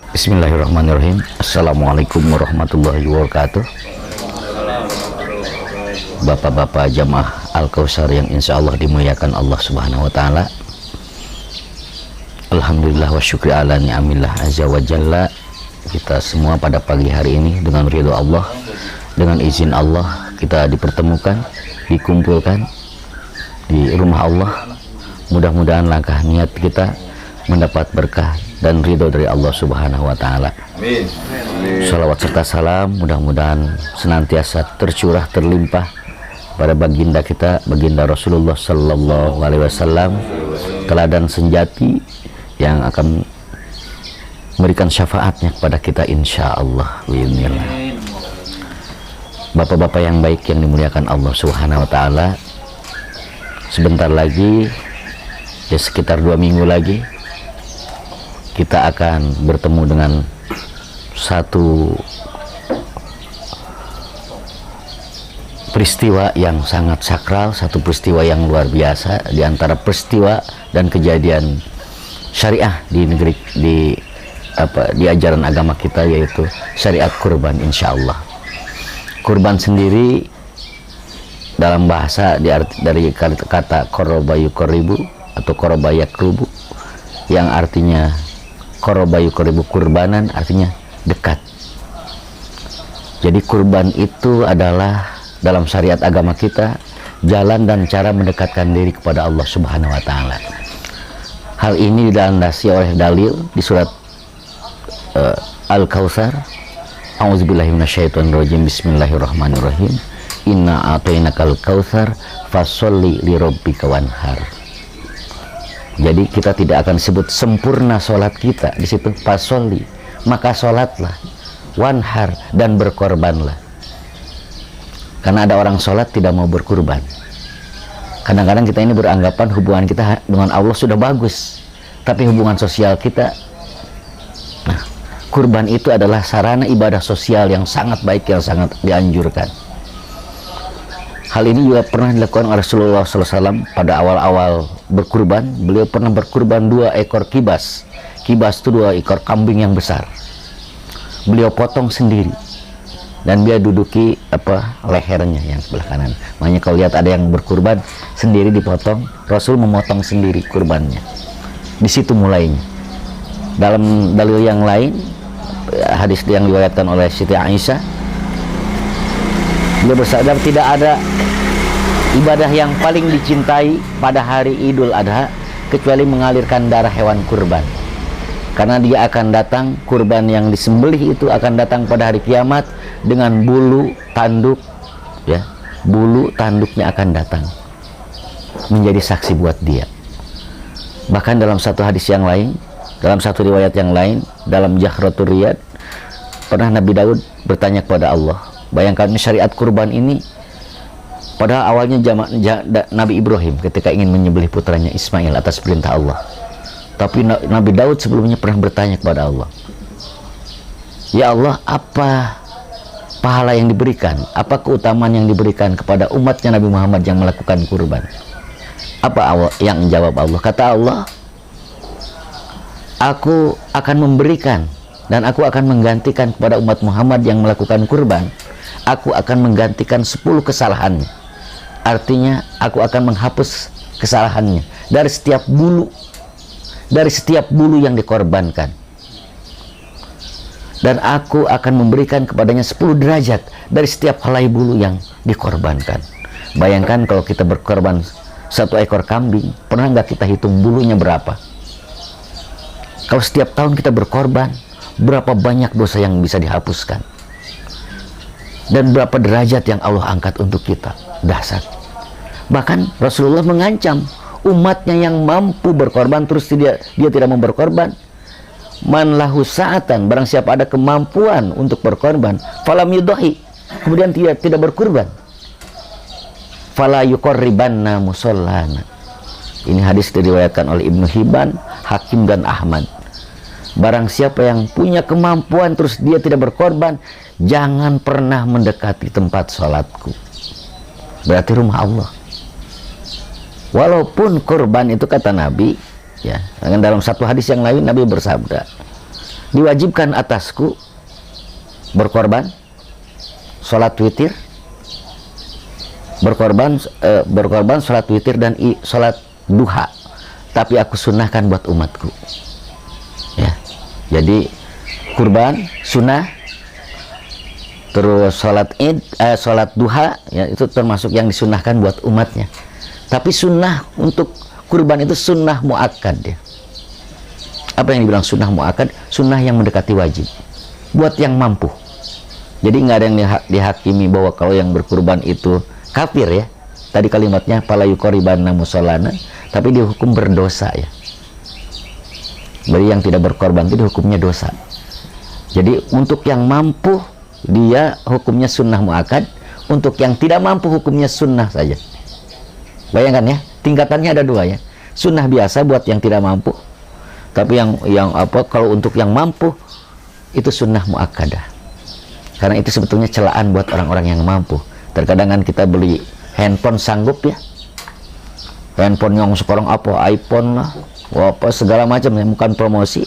Bismillahirrahmanirrahim. Assalamualaikum warahmatullahi wabarakatuh. Bapak-bapak jamaah Al-Kautsar yang insya Allah dimuliakan Allah Subhanahu wa Ta'ala. Alhamdulillah wa syukri ala ni'amillah azza wa jalla. Kita semua pada pagi hari ini dengan ridho Allah, dengan izin Allah, kita dipertemukan, dikumpulkan di rumah Allah. Mudah-mudahan langkah niat kita mendapat berkah dan ridho dari Allah Subhanahu wa Ta'ala. Amin. Salawat serta salam mudah-mudahan senantiasa tercurah terlimpah pada baginda kita, baginda Rasulullah Sallallahu Alaihi Wasallam, teladan senjati yang akan memberikan syafaatnya kepada kita insya Allah. Bapak-bapak yang baik yang dimuliakan Allah Subhanahu wa Ta'ala, sebentar lagi, ya sekitar 2 minggu lagi, kita akan bertemu dengan satu peristiwa yang sangat sakral, satu peristiwa yang luar biasa di antara peristiwa dan kejadian syariah di negeri, di ajaran agama kita, yaitu syariat kurban insya Allah. Kurban sendiri dalam bahasa dari kata koroba yukoribu atau koroba yakrubu, yang artinya koroba yukoribu kurbanan, artinya dekat. Jadi kurban itu adalah dalam syariat agama kita jalan dan cara mendekatkan diri kepada Allah Subhanahu wa Ta'ala. Hal ini dilandasi oleh dalil di surat Al-Kautsar. A'udzubillahi minasyaitonirrajim. Bismillahirrahmanirrahim. Inna a'tainakal kautsar fasholli lirabbika wanhar. Jadi kita tidak akan sebut sempurna sholat kita di situ fasholli, maka sholatlah, wanhar, dan berkorbanlah. Karena ada orang sholat tidak mau berkurban. Kadang-kadang kita ini beranggapan hubungan kita dengan Allah sudah bagus, tapi hubungan sosial kita, nah, kurban itu adalah sarana ibadah sosial yang sangat baik, yang sangat dianjurkan. Hal ini juga pernah dilakukan oleh Rasulullah SAW pada awal-awal berkurban. Beliau pernah berkurban 2 ekor kibas. Kibas itu 2 ekor kambing yang besar. Beliau potong sendiri dan dia duduki lehernya yang sebelah kanan. Makanya kalau lihat ada yang berkurban sendiri dipotong, Rasul memotong sendiri kurbannya. Di situ mulainya. Dalam dalil yang lain, hadis yang diriwayatkan oleh Siti Aisyah, beliau bersabda, tidak ada ibadah yang paling dicintai pada hari Idul Adha kecuali mengalirkan darah hewan kurban. Karena dia akan datang, kurban yang disembelih itu akan datang pada hari kiamat dengan bulu tanduk, ya, bulu tanduknya akan datang menjadi saksi buat dia. Bahkan dalam satu hadis yang lain, dalam satu riwayat yang lain, dalam Jahratul Riyad, pernah Nabi Daud bertanya kepada Allah, bayangkan syariat kurban ini pada awalnya Nabi Ibrahim ketika ingin menyembelih putranya Ismail atas perintah Allah. Tapi Nabi Daud sebelumnya pernah bertanya kepada Allah, ya Allah, apa pahala yang diberikan, apa keutamaan yang diberikan kepada umatnya Nabi Muhammad yang melakukan kurban? Apa yang menjawab Allah? Kata Allah, aku akan memberikan dan aku akan menggantikan kepada umat Muhammad yang melakukan kurban, aku akan menggantikan 10 kesalahannya. Artinya aku akan menghapus kesalahannya dari setiap bulu yang dikorbankan, dan aku akan memberikan kepadanya 10 derajat dari setiap helai bulu yang dikorbankan. Bayangkan kalau kita berkorban 1 ekor kambing, pernah nggak kita hitung bulunya berapa? Kalau setiap tahun kita berkorban, berapa banyak dosa yang bisa dihapuskan, dan berapa derajat yang Allah angkat untuk kita. Dahsyat. Bahkan Rasulullah mengancam umatnya yang mampu berkorban terus dia tidak mau berkorban. Man lahu sa'atan, barang siapa ada kemampuan untuk berkorban, falam yudahi, kemudian tidak berkorban, fala yuqarribanna musallana. Ini hadis diriwayatkan oleh Ibnu Hibban, Hakim, dan Ahmad. Barang siapa yang punya kemampuan terus dia tidak berkorban, jangan pernah mendekati tempat sholatku. Berarti rumah Allah. Walaupun kurban itu, kata Nabi, ya, dalam satu hadis yang lain Nabi bersabda, diwajibkan atasku berkorban sholat witir, berkorban sholat witir dan sholat duha, tapi aku sunnahkan buat umatku. Ya, jadi kurban sunnah, terus sholat id, sholat duha, ya itu termasuk yang disunnahkan buat umatnya. Tapi sunnah untuk kurban itu sunnah muakkad ya. Apa yang dibilang sunnah muakkad? Sunnah yang mendekati wajib buat yang mampu. Jadi nggak ada yang dihakimi bahwa kalau yang berkurban itu kafir ya. Tadi kalimatnya fala yuqribanna musallana, tapi dihukum berdosa ya. Bagi yang tidak berkorban itu hukumnya dosa. Jadi untuk yang mampu dia hukumnya sunnah muakkad, untuk yang tidak mampu hukumnya sunnah saja. Bayangkan ya, tingkatannya ada dua ya. Sunnah biasa buat yang tidak mampu, tapi yang apa kalau untuk yang mampu itu sunnah muakkadah. Karena itu sebetulnya celaan buat orang-orang yang mampu. Terkadang kan kita beli handphone sanggup ya, handphone yang sekarang apa iPhone lah, apa segala macam ya, bukan promosi.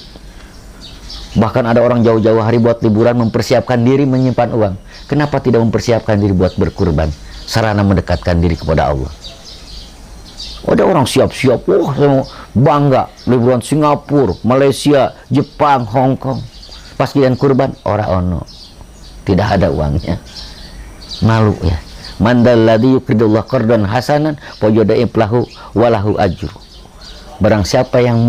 Bahkan ada orang jauh-jauh hari buat liburan mempersiapkan diri menyimpan uang. Kenapa tidak mempersiapkan diri buat berkurban, sarana mendekatkan diri kepada Allah? Ada orang siap-siap, wah saya bangga liburan Singapura, Malaysia, Jepang, Hong Kong. Pas giliran kurban, ora ono, tidak ada uangnya, malu ya. Mandalladzi yuqridullah qardan hasanan fayuda'if lahu walahu ajru. Barang siapa yang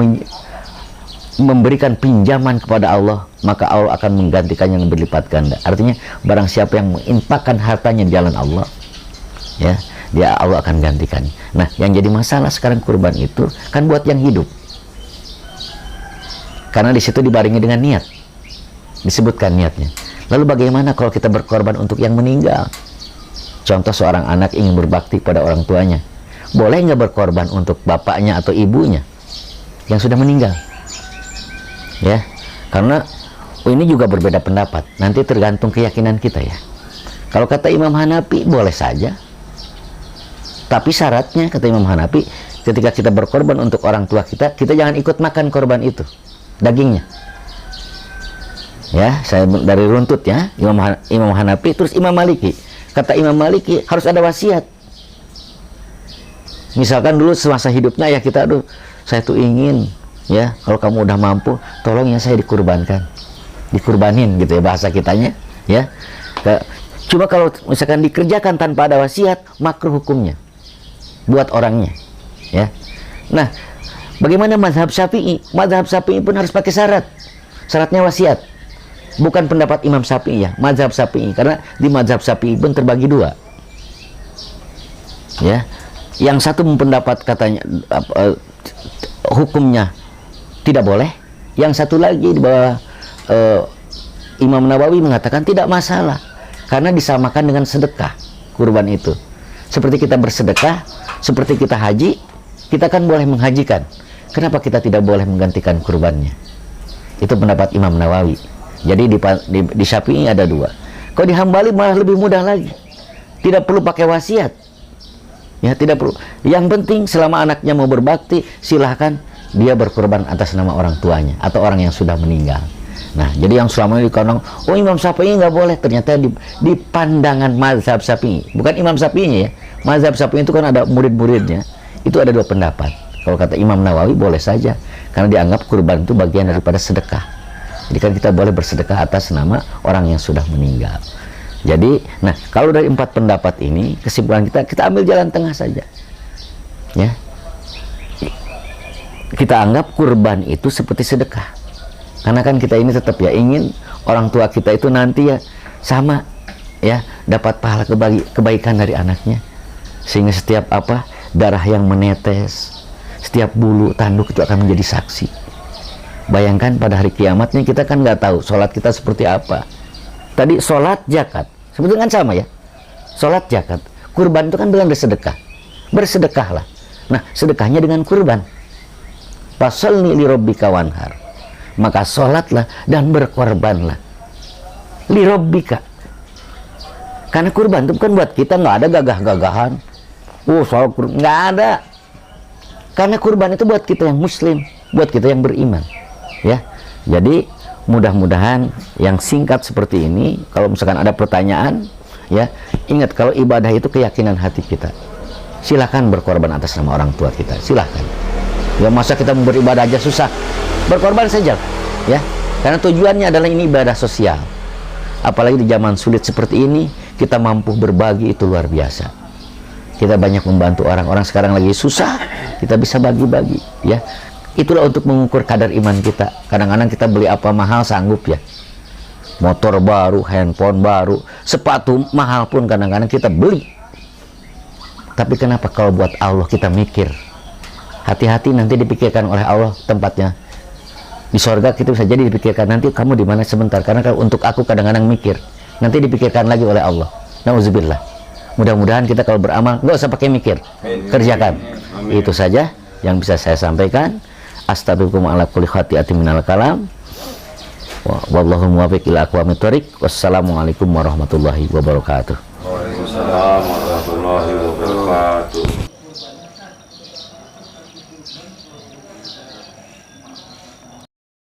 memberikan pinjaman kepada Allah, maka Allah akan menggantikannya yang berlipat ganda. Artinya barang siapa yang menginfakkan hartanya di jalan Allah, ya, dia Allah akan gantikan. Nah, yang jadi masalah sekarang kurban itu kan buat yang hidup. Karena di situ dibarengi dengan niat. Disebutkan niatnya. Lalu bagaimana kalau kita berkorban untuk yang meninggal? Contoh seorang anak ingin berbakti pada orang tuanya. Boleh nggak berkorban untuk bapaknya atau ibunya yang sudah meninggal? Ya, karena ini juga berbeda pendapat. Nanti tergantung keyakinan kita ya. Kalau kata Imam Hanafi boleh saja. Tapi syaratnya kata Imam Hanafi, ketika kita berkorban untuk orang tua kita, kita jangan ikut makan korban itu, dagingnya. Ya, saya dari runtut ya, Imam Hanafi, terus Imam Maliki. Kata Imam Maliki harus ada wasiat. Misalkan dulu semasa hidupnya ya kita, aduh, saya tuh ingin ya, kalau kamu udah mampu, tolong ya saya dikurbanin gitu ya bahasa kitanya ya. Cuma kalau misalkan dikerjakan tanpa ada wasiat, makruh hukumnya buat orangnya ya. Nah, bagaimana mazhab Syafi'i? Mazhab Syafi'i pun harus pakai syarat. Syaratnya wasiat. Bukan pendapat Imam Syafi'i ya, mazhab Syafi'i. Karena di mazhab Syafi'i pun terbagi dua. Ya. Yang satu pendapat katanya hukumnya tidak boleh. Yang satu lagi di bawah Imam Nawawi mengatakan tidak masalah karena disamakan dengan sedekah kurban itu. Seperti kita bersedekah, seperti kita haji, kita kan boleh menghajikan. Kenapa kita tidak boleh menggantikan kurbannya? Itu pendapat Imam Nawawi. Jadi di Syafi'i ada dua. Kalau di Hambali malah lebih mudah lagi. Tidak perlu pakai wasiat. Ya, tidak perlu. Yang penting selama anaknya mau berbakti, silahkan dia berkorban atas nama orang tuanya atau orang yang sudah meninggal. Nah, jadi yang selama ini dikatakan, oh Imam Syafi'i nggak boleh, ternyata di pandangan mazhab Syafi'i, bukan Imam Syafi'inya ya. Mazhab Syafi'i itu kan ada murid-muridnya, itu ada dua pendapat. Kalau kata Imam Nawawi boleh saja, karena dianggap kurban itu bagian daripada sedekah. Jadi kan kita boleh bersedekah atas nama orang yang sudah meninggal. Jadi, nah kalau dari empat pendapat ini, kesimpulan kita ambil jalan tengah saja. Ya, kita anggap kurban itu seperti sedekah. Karena kan kita ini tetap ya ingin orang tua kita itu nanti ya sama ya dapat pahala kebaikan dari anaknya, sehingga setiap apa darah yang menetes, setiap bulu tanduk itu akan menjadi saksi. Bayangkan pada hari kiamatnya kita kan nggak tahu sholat kita seperti apa. Tadi sholat zakat sebetulnya kan sama ya, sholat zakat, kurban itu kan dengan bersedekah, bersedekahlah. Nah sedekahnya dengan kurban. Fasholli li rabbika wanhar, maka sholatlah dan berkorbanlah li rabbika. Karena kurban itu bukan buat kita, nggak ada gagah-gagahan. Soal kurban nggak ada. Karena kurban itu buat kita yang muslim, buat kita yang beriman. Ya, jadi mudah-mudahan yang singkat seperti ini, kalau misalkan ada pertanyaan, ya ingat kalau ibadah itu keyakinan hati kita. Silahkan berkorban atas nama orang tua kita, silahkan. Ya masa kita mau beribadah aja susah, berkorban saja, ya. Karena tujuannya adalah ini ibadah sosial. Apalagi di zaman sulit seperti ini, kita mampu berbagi itu luar biasa. Kita banyak membantu orang sekarang lagi susah, kita bisa bagi-bagi, ya. Itulah untuk mengukur kadar iman kita. Kadang-kadang kita beli apa mahal sanggup ya. Motor baru, handphone baru, sepatu mahal pun kadang-kadang kita beli. Tapi kenapa kalau buat Allah kita mikir? Hati-hati nanti dipikirkan oleh Allah tempatnya. Di sorga kita bisa jadi dipikirkan nanti kamu di mana sebentar. Karena untuk aku kadang-kadang mikir. Nanti dipikirkan lagi oleh Allah. Nauzubillah. Mudah-mudahan kita kalau beramal nggak usah pakai mikir, kerjakan. Itu saja yang bisa saya sampaikan. Astagfirullahaladzim ala kulli khati'atin minal kalam. Wallahu muwaffiq ila aqwamit thoriq. Wassalamualaikum warahmatullahi wabarakatuh. Waalaikumsalam warahmatullahi wabarakatuh.